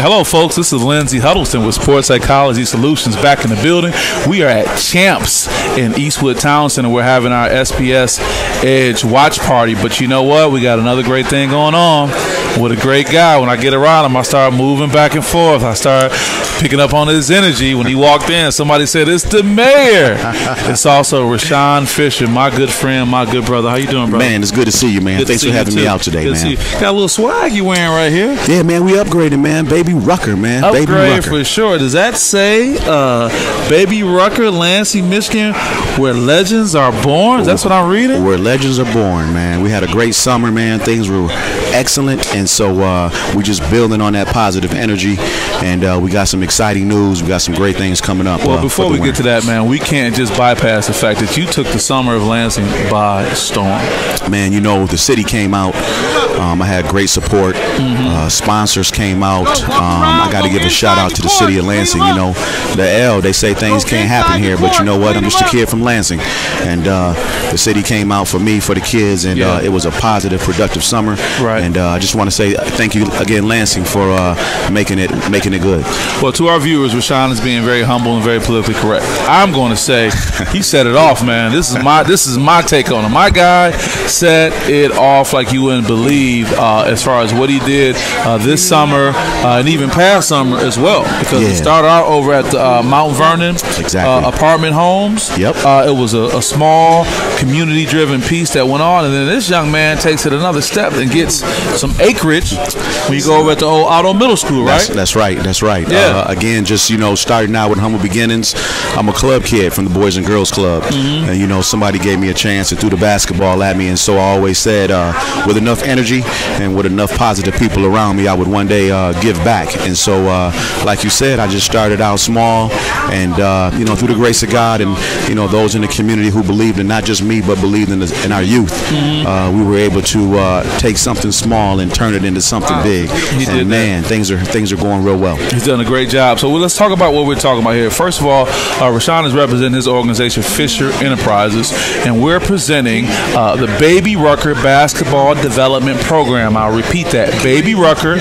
Hello, folks. This is Lindsay Huddleston with Sports Psychology Solutions back in the building. We are at Champs in Eastwood Town Center. We're having our SPS Edge watch party. But you know what? We got another great thing going on with a great guy. When I get around him, I start moving back and forth. I start picking up on his energy. When he walked in, somebody said, "It's the mayor." It's also Ronshon Fisher, my good friend, my good brother. How you doing, brother? Man, it's good to see you, man. Thanks for having me out today, man. Got a little swag you wearing right here. Yeah, man, we upgraded, man. Babyrucker, man. Upgrade for sure. Does that say Babyrucker, Lansing, Michigan, where legends are born? That's what I'm reading? Where legends are born, man. We had a great summer, man. Things were excellent, and so we're just building on that positive energy, and we got some exciting news. We got some great things coming up. Well, before we get to that, man, we can't just bypass the fact that you took the summer of Lansing by storm. Man, you know, the city came out. I had great support. Sponsors came out. I got to give a shout out to the city of Lansing. You know, the L, they say things can't happen here, but you know what? I'm just a kid from Lansing, and the city came out for me, for the kids, and it was a positive, productive summer. Right. And I just want to say thank you again, Lansing, for making it good. Well, to our viewers, Ronshon is being very humble and very politically correct. I'm going to say he set it off, man. This is my take on it. My guy set it off like you wouldn't believe as far as what he did this summer and even past summer as well, because it started out over at the Mount Vernon apartment homes. Yep. It was a small community-driven piece that went on, and then this young man takes it another step and gets some acreage when you go over at the old Auto Middle School, right? That's right. That's right. Yeah. Again, just, you know, starting out with humble beginnings. I'm a club kid from the Boys and Girls Club, and you know, somebody gave me a chance and threw the basketball at me, and so I always said, with enough energy and with enough positive people around me, I would one day give back. And so, like you said, I just started out small, and you know, through the grace of God and you know, those in the community who believed in not just me but believed in our youth, we were able to take something small and turn it into something big. And man, things are going real well. He's done a great job. So let's talk about what we're talking about here. First of all, Ronshon is representing his organization, Fisher Enterprises, and we're presenting the Babyrucker Basketball Development Program. I'll repeat that: Babyrucker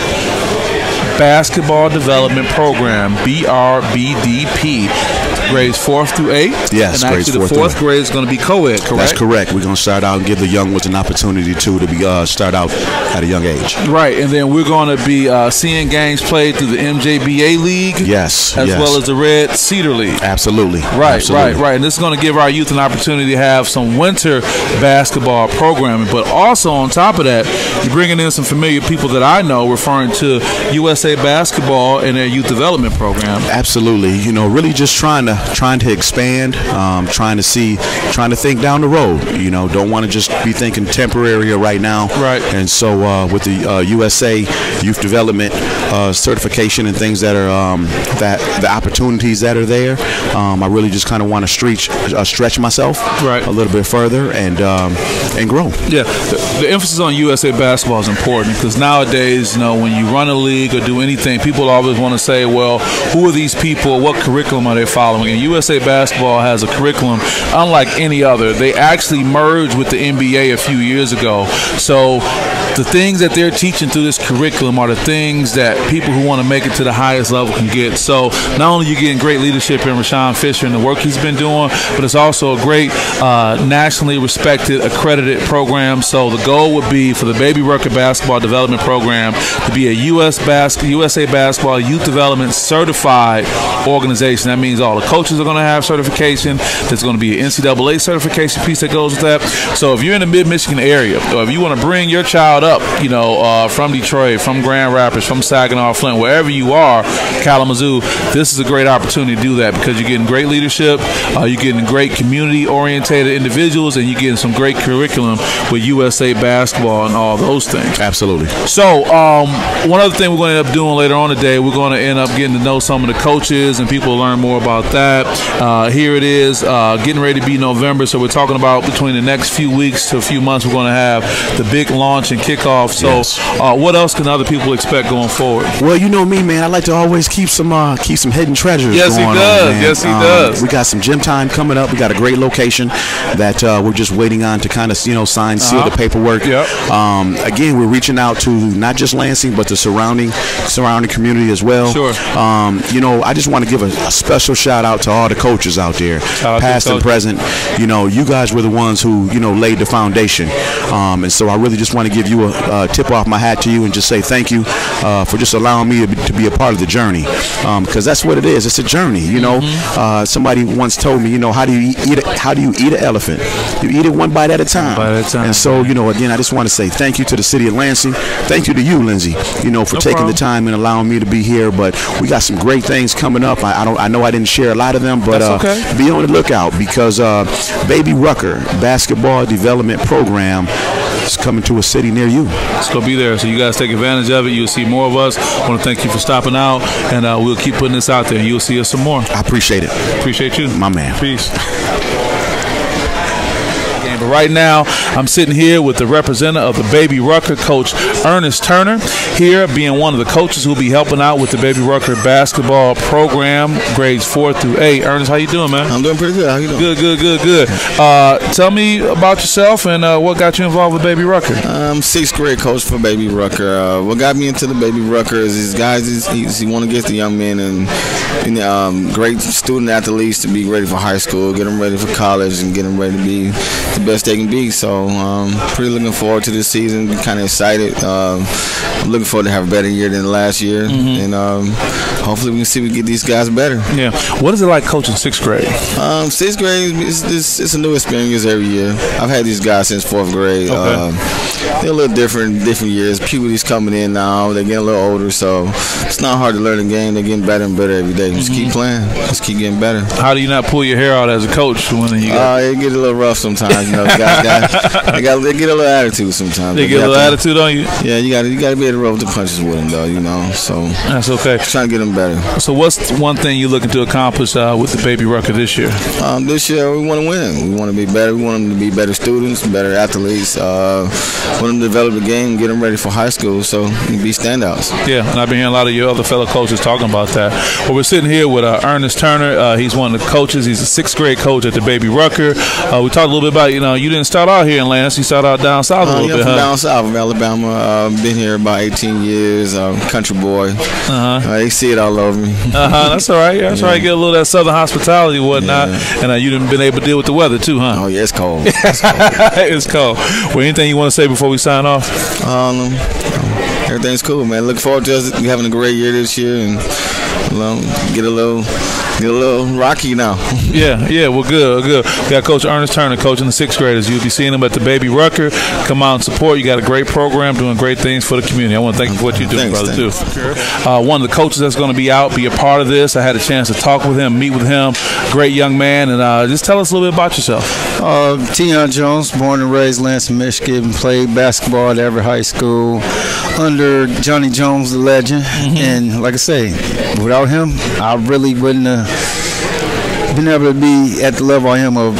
Basketball Development Program, BRBDP. Grades 4th through 8th? Yes, and grades actually the 4th grade is going to be co-ed, correct? That's correct. We're going to start out and give the young ones an opportunity to be start out at a young age. Right, and then we're going to be seeing games played through the MJBA League. Yes, as well as the Red Cedar League. Absolutely. Right. And this is going to give our youth an opportunity to have some winter basketball programming. But also on top of that, you're bringing in some familiar people that I know, referring to USA Basketball and their youth development program. Absolutely. You know, really just trying to expand, trying to think down the road. You know, don't want to just be thinking temporary or right now. Right. And so with the USA Youth Development certification and things that are the opportunities that are there, I really just kind of want to stretch myself a little bit further and grow. Yeah, the emphasis on USA Basketball is important, because nowadays, you know, when you run a league or do anything, people always want to say, well, who are these people? What curriculum are they following? And USA Basketball has a curriculum unlike any other. They actually merged with the NBA a few years ago. So the things that they're teaching through this curriculum are the things that people who want to make it to the highest level can get. So not only are you getting great leadership in Ronshon Fisher and the work he's been doing, but it's also a great nationally respected, accredited program. So the goal would be for the Babyrucker Basketball Development Program to be a USA Basketball Youth Development certified organization. That means all the coaches are going to have certification. There's going to be an NCAA certification piece that goes with that. So if you're in the mid-Michigan area, or if you want to bring your child up, you know, from Detroit, from Grand Rapids, from Saginaw, Flint, wherever you are, Kalamazoo, this is a great opportunity to do that, because you're getting great leadership, you're getting great community-orientated individuals, and you're getting some great curriculum with USA Basketball and all those things. Absolutely. So one other thing we're going to end up doing later on today, we're going to end up getting to know some of the coaches, and people will learn more about that. Here it is, getting ready to be November, so we're talking about between the next few weeks to a few months, we're going to have the big launch and kick kickoff. So, what else can other people expect going forward? Well, you know me, man. I like to always keep some hidden treasures. Yes, going he does. on, man. Yes, he does. We got some gym time coming up. We got a great location that we're just waiting on to kind of sign, seal the paperwork. Yep. Again, we're reaching out to not just Lansing, but the surrounding community as well. Sure. I just want to give a special shout out to all the coaches out there, past and present. You guys were the ones who laid the foundation, and so I really just want to give you a tip off my hat to you and just say thank you for just allowing me to be a part of the journey, because that's what it is. It's a journey. Somebody once told me, how do you eat an elephant? You eat it one bite at a time. And so, again, I just want to say thank you to the city of Lansing. Thank you to you, Lindsay, for taking the time and allowing me to be here. But we got some great things coming up. I know I didn't share a lot of them, but be on the lookout, because Babyrucker basketball development program is coming to a city near you. It's going to be there, so you guys take advantage of it. You'll see more of us. I want to thank you for stopping out, and we'll keep putting this out there, and you'll see us some more. I appreciate it. Appreciate you. My man. Peace. But right now, I'm sitting here with the representative of the Babyrucker, Coach Ernest Turner, here being one of the coaches who will be helping out with the Babyrucker basketball program, grades 4 through 8. Ernest, how you doing, man? I'm doing pretty good. How you doing? Good. Tell me about yourself and what got you involved with Babyrucker. I'm 6th grade coach for Babyrucker. What got me into the Babyrucker is these guys. He want to get the young men and great student athletes to be ready for high school, get them ready for college, and get them ready to be the best they can be. So pretty looking forward to this season. Kind of excited. I'm looking forward to have a better year than last year, and hopefully we can see we get these guys better. Yeah. What is it like coaching 6th grade? 6th grade it's a new experience every year. I've had these guys since 4th grade. They're a little different years. Puberty's coming in now. They're getting a little older, so it's not hard to learn the game. They're getting better and better every day. Just keep playing. Just keep getting better. How do you not pull your hair out as a coach when you it get a little rough sometimes. Guys they get a little attitude sometimes. They get a little attitude on you? Yeah, you got to be able to roll with the punches with them, though, so that's okay. Trying to get them better. So what's one thing you're looking to accomplish with the Babyrucker this year? This year we want to win. We want to be better. We want them to be better students, better athletes. Want them to develop the game, get them ready for high school, so we can be standouts. Yeah, and I've been hearing a lot of your other fellow coaches talking about that. Well, we're sitting here with Ernest Turner. He's one of the coaches. He's a 6th grade coach at the Babyrucker. We talked a little bit about, you didn't start out here in Lansing. You started out down south a little bit, from down south of Alabama. Been here about 18 years. Country boy. They see it all over me. That's all right. That's all right. Get a little of that southern hospitality and whatnot. And you've been able to deal with the weather too, huh? Oh yeah, it's cold. It's cold. Well, anything you want to say before we sign off? Everything's cool, man. Look forward to us having a great year this year, and get a little rocky now. Yeah. Well, good. We got Coach Ernest Turner coaching the 6th graders. You'll be seeing him at the Babyrucker. Come out and support. You got a great program, doing great things for the community. I want to thank you for what you're doing, brother, too. One of the coaches that's going to be out, be a part of this. I had a chance to talk with him, meet with him. Great young man. And just tell us a little bit about yourself. Tion Jones, born and raised Lansing, Michigan. Played basketball at Everett High School under Johnny Jones, the legend. And like I say, without him, I really wouldn't have been able to be at the level I am of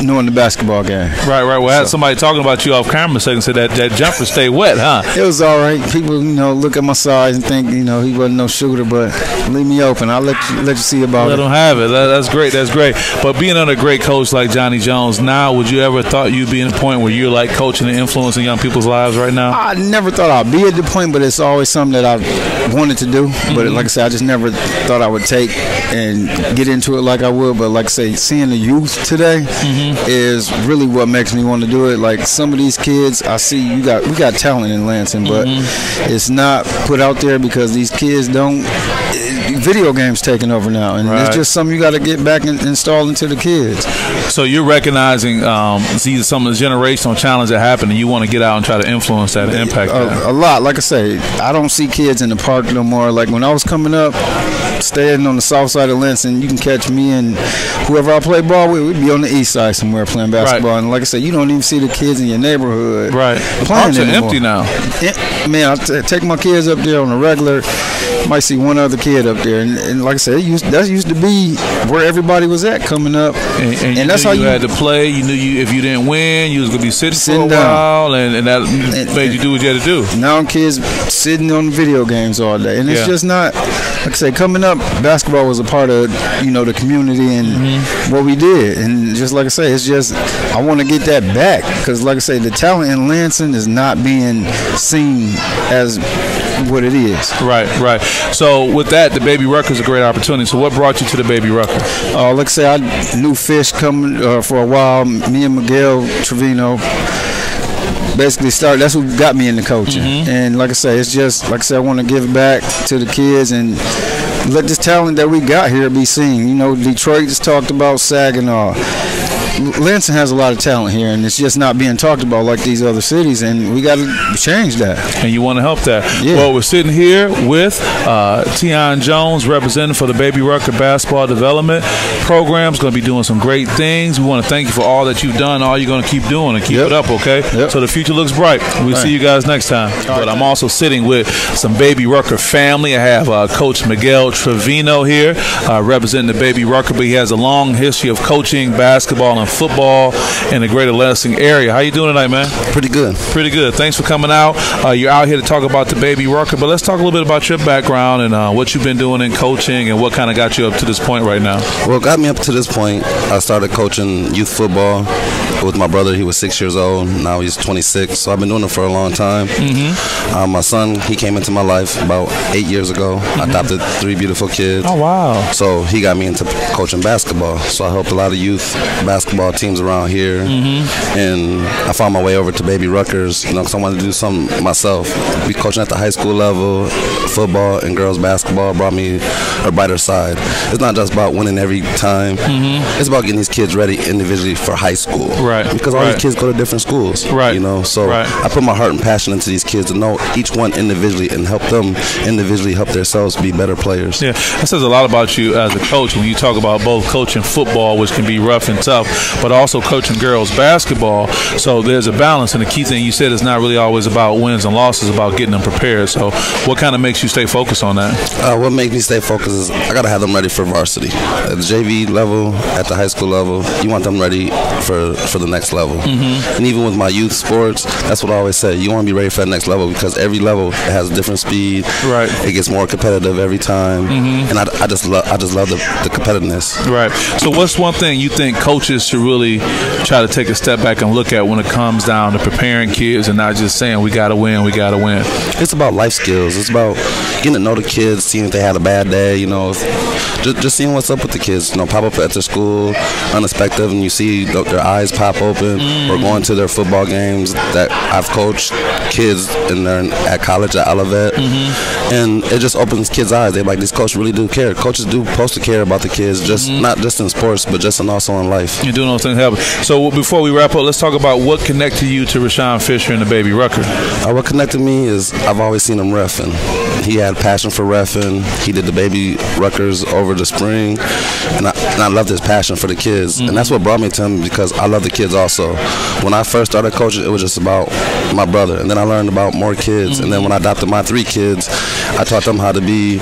knowing the basketball game. Right. Well, I had somebody talking about you off camera a second, said that jumper stayed wet, huh? It was all right. People, look at my size and think, he wasn't no shooter, but leave me open. I'll let you see about it. Let them have it. That's great. But being under a great coach like Johnny Jones, now, would you ever thought you'd be in a point where you're like coaching and influencing young people's lives right now? I never thought I'd be at the point, but it's always something that I wanted to do. But like I said, I just never thought I would take and get into it like I would. But like I say, seeing the youth today is really what makes me want to do it. Like some of these kids, I see we got talent in Lansing, but it's not put out there because these kids don't. Video games taking over now, and it's just something you got to get back and install into the kids. So you're recognizing some of the generational challenge that happened, and you want to get out and try to influence that and impact that. A lot. Like I say, I don't see kids in the park no more. Like when I was coming up, staying on the south side of Lansing, you can catch me and whoever I play ball with, we'd be on the east side somewhere playing basketball. And like I said, you don't even see the kids in your neighborhood playing Parks anymore. Are empty now. Man, I take my kids up there on a regular. Might see one other kid up there. here, and like I said, that used to be where everybody was at coming up, and that's how you had to play. You knew if you didn't win, you was gonna be sitting for a while, and that made you do what you had to do. Now kids sitting on video games all day, and it's just not. Like I say, coming up, basketball was a part of the community and what we did, and just like I say, it's just I want to get that back because, like I say, the talent in Lansing is not being seen as what it is. Right. So with that, the Babyrucker is a great opportunity. So what brought you to the Babyrucker? Like I say, I knew Fish coming for a while. Me and Miguel Trevino basically started. That's what got me into coaching. And like I say, it's just like I said, I want to give back to the kids and let this talent that we got here be seen. Detroit just talked about Saginaw. Lansing has a lot of talent here, and it's just not being talked about like these other cities, and we got to change that. And you want to help that. Yeah. Well, we're sitting here with Tion Jones, representing for the Babyrucker Basketball Development Program. Is going to be doing some great things. We want to thank you for all that you've done, all you're going to keep doing, and keep it up, okay? So the future looks bright. We'll see you guys next time. But I'm also sitting with some Babyrucker family. I have Coach Miguel Trevino here, representing the Babyrucker, but he has a long history of coaching basketball and football in the greater Lansing area. How you doing tonight, man? Pretty good. Pretty good. Thanks for coming out. You're out here to talk about the Babyrucker, but let's talk a little bit about your background and what you've been doing in coaching and what kind of got you up to this point right now. Well, got me up to this point, I started coaching youth football with my brother. He was 6 years old. Now he's 26, so I've been doing it for a long time. My son, he came into my life about 8 years ago. I adopted 3 beautiful kids. Oh, wow. So he got me into coaching basketball. So I helped a lot of youth basketball teams around here, and I found my way over to Babyruckers, because I wanted to do something myself. Be coaching at the high school level, football and girls basketball brought me a brighter side. It's not just about winning every time. It's about getting these kids ready individually for high school. Right. Because all these kids go to different schools. Right. So I put my heart and passion into these kids to know each one individually and help them individually help themselves be better players. Yeah, that says a lot about you as a coach when you talk about both coaching football, which can be rough and tough, but also coaching girls basketball. So there's a balance, and the key thing you said is not really always about wins and losses, about getting them prepared. So what kind of makes you stay focused on that? What makes me stay focused is I got to have them ready for varsity. At the JV level, at the high school level, you want them ready for the next level. And even with my youth sports, that's what I always say. You want to be ready for the next level because every level has a different speed. Right. It gets more competitive every time. And I just love the competitiveness. Right. So what's one thing you think coaches should really try to take a step back and look at when it comes down to preparing kids and not just saying we got to win, we got to win? It's about life skills. It's about getting to know the kids, seeing if they had a bad day, just seeing what's up with the kids. Pop up at their school unexpected and you see their eyes pop open, or going to their football games that I've coached kids at college at Olivet, and it just opens kids' eyes. They're like, these coaches really do care. Coaches do supposed to care about the kids, just not just in sports, but just also in life. You're doing those things help. So before we wrap up, let's talk about what connected you to Ronshon Fisher and the Babyrucker. What connected me is I've always seen him reffing. He had passion for reffing. He did the Babyruckers over the spring, and I loved his passion for the kids. And that's what brought me to him, because I love the kids also. When I first started coaching, it was just about my brother, and then I learned about more kids. And then when I adopted my 3 kids, I taught them how to be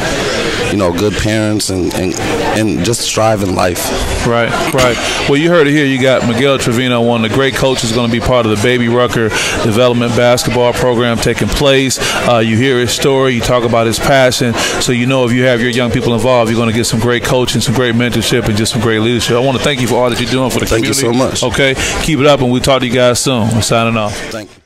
good parents and just strive in life. Right. Well, you heard it here. You got Miguel Trevino, one of the great coaches, going to be part of the Babyrucker Development Basketball Program taking place. You hear his story. You talk about his passion. So if you have your young people involved, you're going to get some great coaching, some great mentorship, and just some great leadership. I want to thank you for all that you're doing for the community. Thank you so much. Okay, keep it up, and we'll talk to you guys soon. We're signing off. Thank you.